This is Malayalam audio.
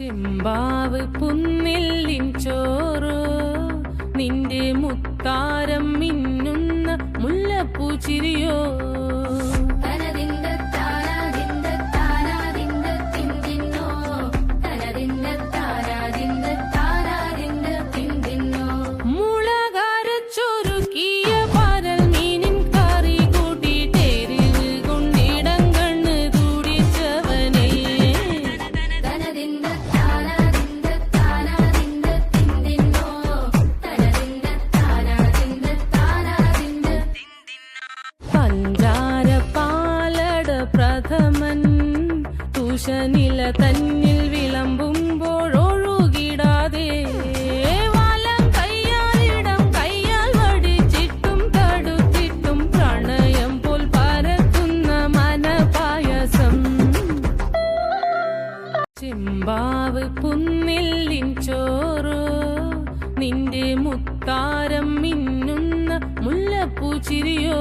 ചെമ്പാവ് പുന്നെല്ലിൻ ചോറോ നിന്റെ മുത്താരം മിന്നുന്ന മുല്ലപ്പൂച്ചിരിയോ പ്രഥമൻ തുഷനില തന്നിൽ വിളമ്പുമ്പോഴൊഴുകിടാതെ വലം കയ്യാലിടം കയ്യാൽ വടിച്ചിട്ടും തടുത്തിട്ടും പ്രണയം പോൽ പരത്തുന്ന മനപായസം ചെമ്പാവ് പുന്നെല്ലിൻ ചോറോ നിന്റെ മുത്താരം മിന്നുന്ന മുല്ലപ്പൂച്ചിരിയോ